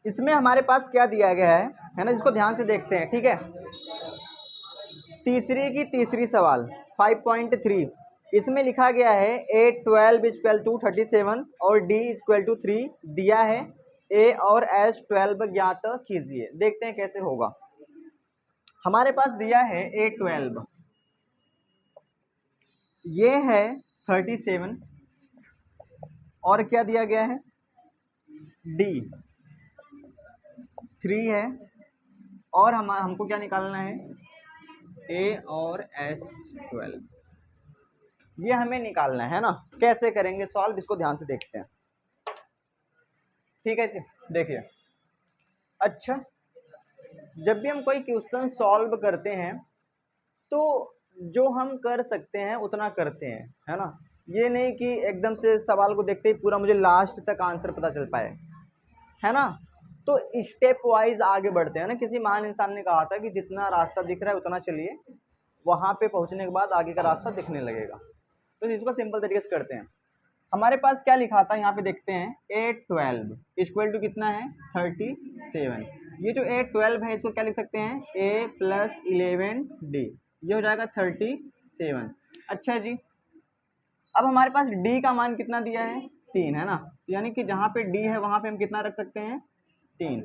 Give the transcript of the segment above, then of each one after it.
इसमें हमारे पास क्या दिया गया है ना, जिसको ध्यान से देखते हैं, ठीक है। तीसरी की तीसरी सवाल 5.3, इसमें लिखा गया है A12 इक्वल टू 37 और D इक्वल टू 3 दिया है, A और S12 ज्ञात कीजिए। देखते हैं कैसे होगा। हमारे पास दिया है A12, ये है 37 और क्या दिया गया है, D 3 है, और हमको क्या निकालना है, A और S12, ये हमें निकालना है ना। कैसे करेंगे सॉल्व, इसको ध्यान से देखते हैं, ठीक है जी। देखिए, अच्छा, जब भी हम कोई क्वेश्चन सॉल्व करते हैं तो जो हम कर सकते हैं उतना करते हैं, है ना। ये नहीं कि एकदम से सवाल को देखते ही पूरा मुझे लास्ट तक आंसर पता चल पाए, है ना। तो स्टेप वाइज आगे बढ़ते हैं ना। किसी महान इंसान ने कहा था कि जितना रास्ता दिख रहा है उतना चलिए, वहां पे पहुंचने के बाद आगे का रास्ता दिखने लगेगा। तो इसको सिंपल तरीके से करते हैं। हमारे पास क्या लिखा था, यहाँ पे देखते हैं A12 इक्वल टू कितना है, 37। ये जो A12 है इसको क्या लिख सकते हैं, A प्लस 11D, ये हो जाएगा 37। अच्छा जी, अब हमारे पास D का मान कितना दिया है, 3, है ना। तो यानी कि जहाँ पे D है वहाँ पे हम कितना रख सकते हैं, 3।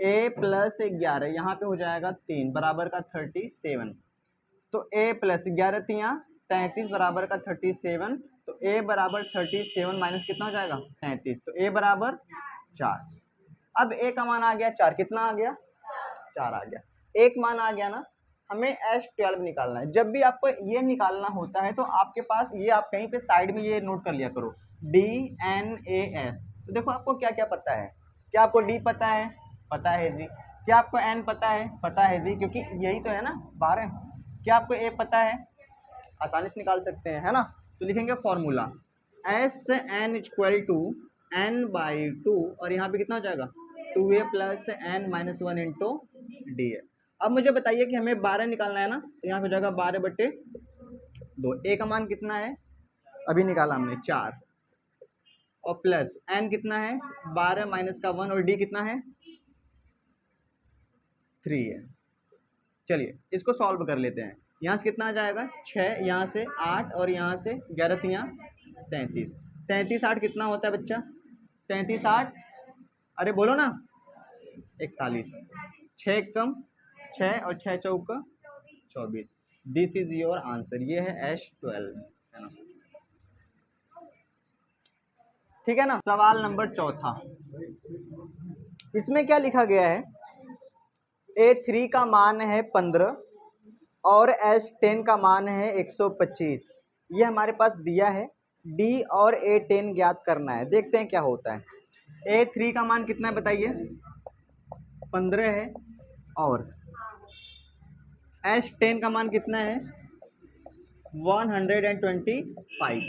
A प्लस 11, यहाँ पे हो जाएगा 3 बराबर का 37। तो A प्लस 11 3 33 बराबर का 37। तो A बराबर 37 माइनस कितना हो जाएगा, 33। तो A बराबर 4। अब A का मान आ गया 4, कितना आ गया, 4 आ गया। एक मान आ गया ना, हमें S12 निकालना है। जब भी आपको ये निकालना होता है तो आपके पास ये, आप कहीं पे साइड में ये नोट कर लिया करो, DNAS। तो देखो आपको क्या क्या पता है, क्या आपको D पता है, पता है जी। क्या आपको N पता है, पता है जी, क्योंकि यही तो है ना 12। क्या आपको A पता है, आसानी से निकाल सकते हैं, है ना। तो लिखेंगे formula SN equal to N/2, और यहाँ पे कितना हो जाएगा, 2A plus N minus 1 into D है। अब मुझे बताइए कि हमें 12 निकालना है ना, तो यहाँ पे हो जाएगा 12/2। A का मान कितना है, अभी निकाला हमने 4, और प्लस N कितना है, 12 माइनस का 1, और D कितना है, 3 है। चलिए इसको सॉल्व कर लेते हैं। यहाँ से कितना आ जाएगा, 6, यहाँ से 8, और यहाँ से 11 3 33। 33 8 कितना होता है बच्चा, 33 8, अरे बोलो ना, 41। 6 कम 6, और 6 चौक 24। दिस इज योर आंसर, ये है S12, है ना। ठीक है ना। सवाल नंबर चौथा, इसमें क्या लिखा गया है, A3 का मान है 15 और S10 का मान है 125। ये हमारे पास दिया है, D और A10 ज्ञात करना है। देखते हैं क्या होता है। A3 का मान कितना है बताइए, 15 है, और S10 का मान कितना है, 125।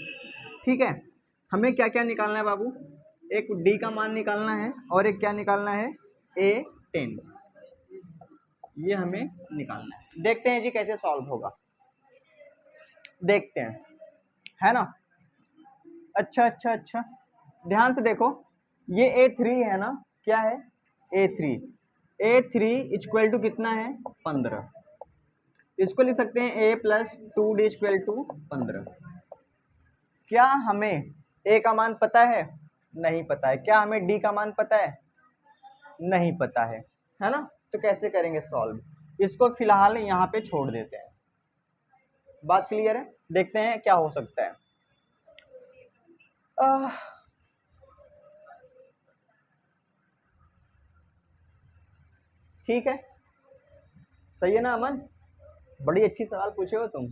ठीक है, हमें क्या क्या निकालना है बाबू, एक D का मान निकालना है और एक क्या निकालना है, A10, ये हमें निकालना है। देखते हैं जी कैसे सॉल्व होगा, देखते हैं, है ना। अच्छा अच्छा अच्छा, ध्यान से देखो, ये A3 है ना, क्या है, A3 इक्वल टू कितना है, 15। इसको लिख सकते हैं A plus 2D equal to 15। क्या हमें A का मान पता है, नहीं पता है। क्या हमें D का मान पता है, नहीं पता है ना। तो कैसे करेंगे सॉल्व, इसको फिलहाल यहाँ पे छोड़ देते हैं। बात क्लियर है, देखते हैं क्या हो सकता है। ठीक है, सही है ना अमन, बड़ी अच्छी सवाल पूछे हो तुम,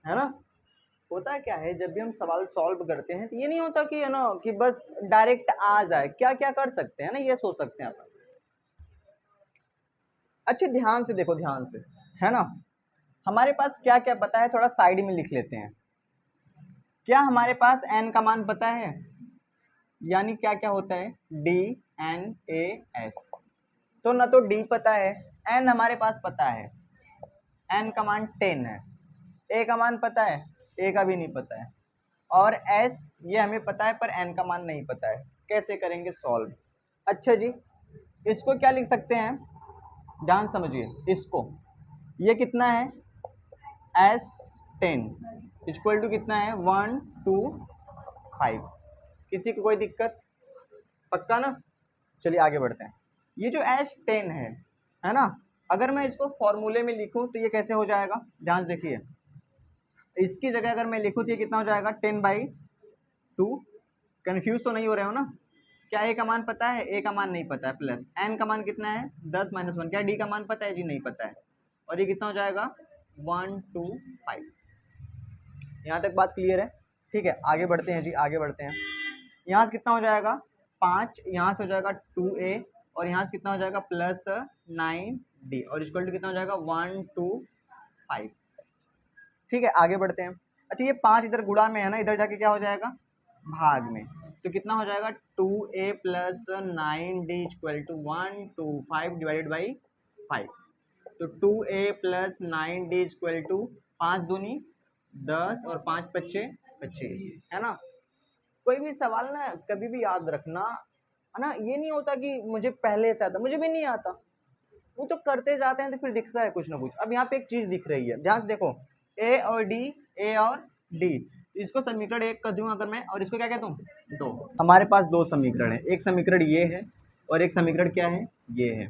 है ना। होता है क्या है, जब भी हम सवाल सॉल्व करते हैं तो ये नहीं होता कि, है ना, कि बस डायरेक्ट आ जाए, क्या क्या कर सकते हैं ना, ये सोच सकते हैं अपन। अच्छे ध्यान से देखो, ध्यान से, है ना। हमारे पास क्या क्या पता है, थोड़ा साइड में लिख लेते हैं। क्या हमारे पास n का मान पता है, यानी क्या क्या होता है, DNAS। तो ना तो D पता है, n हमारे पास पता है, n का मान 10 है। A का मान पता है, A का भी नहीं पता है, और S ये हमें पता है पर n का मान नहीं पता है। कैसे करेंगे सॉल्व, अच्छा जी, इसको क्या लिख सकते हैं, ध्यान समझिए इसको, ये कितना है S10 इक्वल टू कितना है 1 2 5। किसी को कोई दिक्कत, पक्का ना? चलिए आगे बढ़ते हैं। ये जो S10 है ना, अगर मैं इसको फॉर्मूले में लिखूं तो ये कैसे हो जाएगा, ध्यान से देखिए। इसकी जगह अगर मैं लिखूं तो ये कितना हो जाएगा 10/2। कंफ्यूज तो नहीं हो रहे हो ना? क्या ए का मान पता है? ए का मान नहीं पता है, प्लस एन का मान कितना है 10 - 1। क्या डी का मान पता है? जी नहीं पता है। और ये कितना हो जाएगा 1 2 5। यहाँ तक बात क्लियर है? ठीक है, आगे बढ़ते हैं जी, आगे बढ़ते हैं। यहाँ से कितना हो जाएगा 5, यहाँ से हो जाएगा 2a, और यहाँ से कितना हो जाएगा प्लस 9d, और इक्वल टू कितना हो जाएगा 1 2 5। ठीक है, आगे बढ़ते हैं। अच्छा, ये 5 इधर गुणा में है ना, इधर जाके क्या हो जाएगा भाग में, तो कितना हो जाएगा 2a plus 9d equal to 1 2 5 divided by 5। तो 2a plus 9d equal to 5 दूनी 10 और 5 पच्चे 25, है ना? कोई भी सवाल ना कभी भी याद रखना, है ना, ये नहीं होता कि मुझे पहले से आता, मुझे भी नहीं आता, वो तो करते जाते हैं तो फिर दिखता है कुछ ना कुछ। अब यहाँ पे एक चीज दिख रही है, ध्यान से देखो, ए और डी, ए और डी, इसको समीकरण 1 कर दूं अगर मैं, और इसको क्या कहता हूँ 2। हमारे पास दो समीकरण है, एक समीकरण ये है और एक समीकरण क्या है, ये है।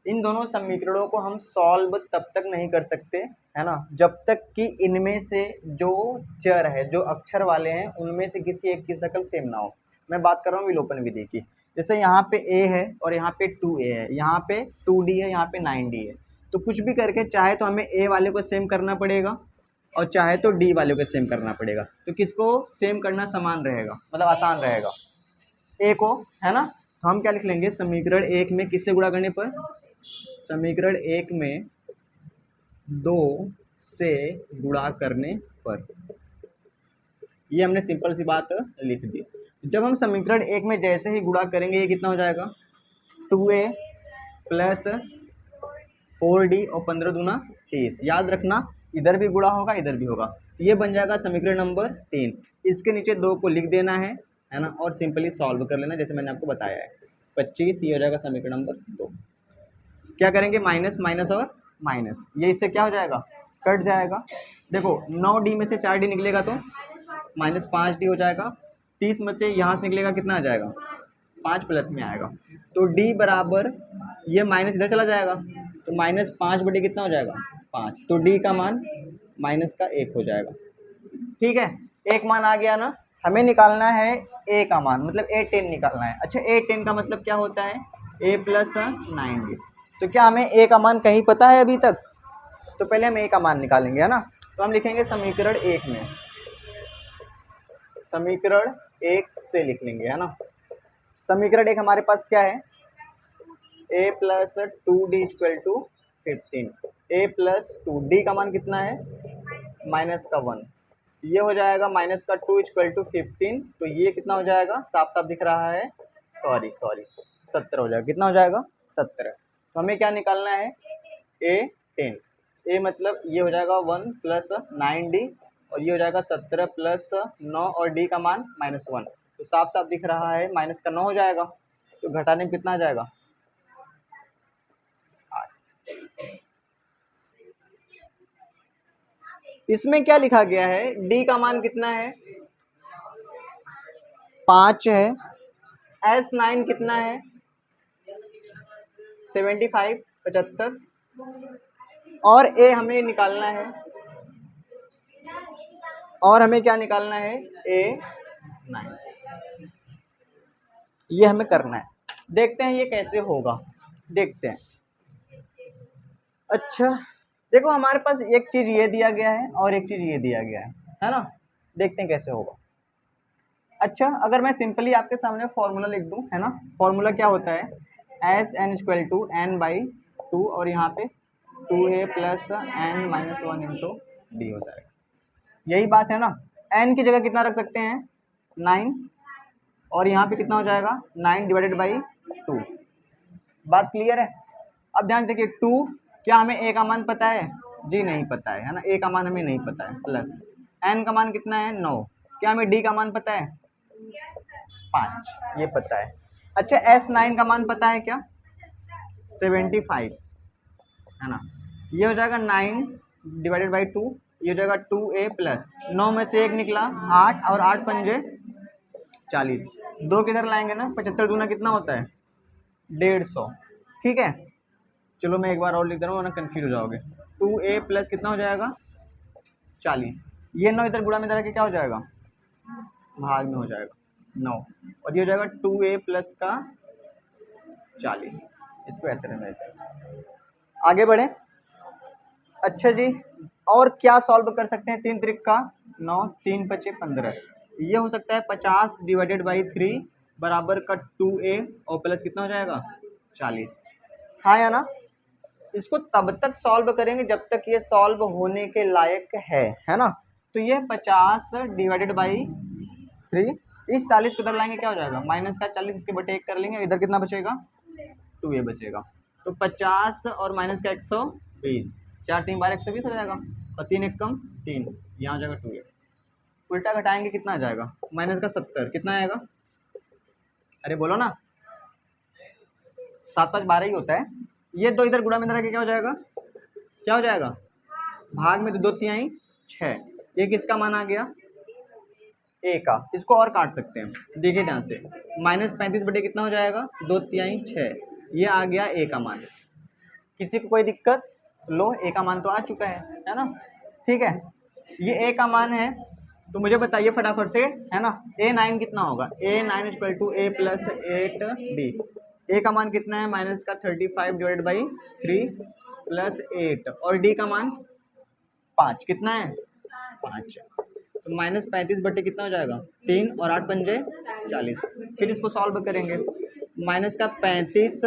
इन दोनों समीकरणों को हम सॉल्व तब तक नहीं कर सकते, है ना, जब तक कि इनमें से जो चर है, जो अक्षर वाले हैं, उनमें से किसी एक की शक्ल सेम ना हो। मैं बात कर रहा हूँ विलोपन विधि की। जैसे यहाँ पे a है और यहाँ पे 2a है, यहाँ पे 2d है, यहाँ पे 9d है, तो कुछ भी करके चाहे तो हमें a वाले को सेम करना पड़ेगा और चाहे तो d वाले को सेम करना पड़ेगा। तो किसको सेम करना समान रहेगा, मतलब आसान रहेगा, a को, है ना? तो हम क्या लिख लेंगे, समीकरण 1 में किससे गुणा करने पर, समीकरण 1 में 2 से गुणा करने पर, ये हमने सिंपल सी बात लिख दी। जब हम समीकरण 1 में जैसे ही गुणा करेंगे, ये कितना हो जाएगा 2a प्लस 4d और 15 दूना 30। याद रखना, इधर भी गुणा होगा, इधर भी होगा, तो ये बन जाएगा समीकरण नंबर 3। इसके नीचे 2 को लिख देना है ना, और सिंपली सॉल्व कर लेना जैसे मैंने आपको बताया है। 25, ये हो जाएगा समीकरण नंबर 2। क्या करेंगे, माइनस माइनस और माइनस, ये इससे क्या हो जाएगा, कट जाएगा। देखो 9d में से 4d निकलेगा तो -5d हो जाएगा। 30 में से यहाँ से निकलेगा कितना आ जाएगा, 5 प्लस में आएगा, तो d बराबर, ये माइनस इधर चला जाएगा, तो -5 बटे कितना हो जाएगा 5, तो d का मान माइनस का 1 हो जाएगा। ठीक है, एक मान आ गया ना। हमें निकालना है a का मान, मतलब a10 निकालना है। अच्छा, a10 का मतलब क्या होता है, a प्लस 9d। तो क्या हमें a का मान कहीं पता है अभी तक? तो पहले हम a का मान निकालेंगे, है ना। तो हम लिखेंगे समीकरण 1 में, समीकरण 1 से लिख लेंगे, है ना। समीकरण 1 हमारे पास क्या है, a plus 2d equal to 15, a plus 2d का मान कितना है माइनस का 1, ये हो जाएगा माइनस का 2 इक्वल टू 15, तो ये कितना हो जाएगा, साफ साफ दिख रहा है, सॉरी 17 हो जाएगा। कितना हो जाएगा 17। तो हमें क्या निकालना है, a10, a मतलब ये हो जाएगा 1 प्लस 9d, और ये हो जाएगा 17 प्लस 9, और d का मान -1, तो साफ साफ दिख रहा है माइनस का 9 हो जाएगा, तो घटाने में कितना आ जाएगा 8। इसमें क्या लिखा गया है, d का मान कितना है 5 है, S9 कितना है 75 75, और a हमें निकालना है, और हमें क्या निकालना है A9, ये हमें करना है। देखते हैं ये कैसे होगा, देखते हैं। अच्छा देखो, हमारे पास एक चीज ये दिया गया है और एक चीज ये दिया गया है ना, देखते हैं कैसे होगा। अच्छा, अगर मैं सिंपली आपके सामने फॉर्मूला लिख दूं, है ना, फॉर्मूला क्या होता है, Sn इक्वल टू n/2, और यहाँ पे 2a plus n-1 into D हो जाएगा। यही बात है ना। n की जगह कितना रख सकते हैं 9, और यहाँ पे कितना हो जाएगा 9 डिवाइडेड बाई 2। बात क्लियर है? अब ध्यान देखिए, 2, क्या हमें a का मान पता है? जी नहीं पता है ना, a का मान हमें नहीं पता है, प्लस n का मान कितना है 9, क्या हमें d का मान पता है 5, ये पता है। अच्छा S9 का मान पता है क्या? 75 है ना। ये हो जाएगा 9 डिवाइडेड बाई 2, ये हो जाएगा 2a प्लस 9 में से 1 निकला 8 और 8 पंजे 40, 2 किधर लाएंगे ना, 75 दूना कितना होता है 150। ठीक है, चलो मैं एक बार और लिख दे रहा हूँ वरना कंफ्यूज हो जाओगे। 2a प्लस कितना हो जाएगा 40, ये 9 इधर गुणा में इधर के क्या हो जाएगा भाग में हो जाएगा 9, और ये हो जाएगा 2a प्लस का 40। इसको ऐसे रहने देते हैं, आगे बढ़े। अच्छा जी, और क्या सॉल्व कर सकते हैं 3 त्रिक का 9, 3 पचे 15, ये हो सकता है 50 डिवाइडेड बाई 3 बराबर का 2a और प्लस कितना हो जाएगा 40, हाँ या ना। इसको तब तक सॉल्व करेंगे जब तक ये सॉल्व होने के लायक है ना। तो ये 50 डिवाइडेड बाई 3, इस 40 को इधर लाएंगे क्या हो जाएगा माइनस का 40, इसके बटे 1 कर लेंगे, इधर कितना बचेगा 2a बचेगा। तो 50 और माइनस का 120, 4 3 बार 120 हो जाएगा, और 3 1 कम 3, यहाँ हो जाएगा 2a। उल्टा घटाएंगे कितना आ जाएगा माइनस का 70, कितना आएगा अरे बोलो ना, 7 5 12 ही होता है। ये 2 इधर गुणा में इधर क्या हो जाएगा, क्या हो जाएगा भाग में 2 तिहाई 6, ये किसका मान आ गया a का। इसको और काट सकते हैं, देखिए ध्यान से, माइनस 35 बटे कितना हो जाएगा 2 तिहाई 6, ये आ गया a का मान। किसी को कोई दिक्कत, लो a का मान तो आ चुका है ना। ठीक है, ये a का मान है, तो मुझे बताइए फटाफट से, है ना, a9 कितना होगा, a9 equal to a plus 8d, a का मान कितना है माइनस का 35 डिवाइडेड बाई 3 प्लस 8, और d का मान 5, कितना है 5, तो माइनस 35 बटे कितना हो जाएगा 3 और 8 पंजे 40। फिर इसको सॉल्व करेंगे, माइनस का 35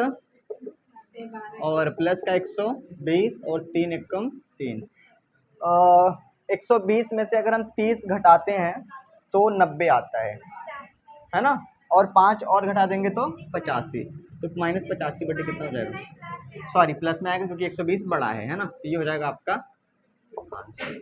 और प्लस का 120 और 3 एकम 3, 120 में से अगर हम 30 घटाते हैं तो 90 आता है ना, और 5 और घटा देंगे तो 85, तो माइनस 85 बटे कितना हो जाएगा, सॉरी प्लस में आएगा क्योंकि 120 बड़ा है ना, तो ये हो जाएगा आपका आंसर।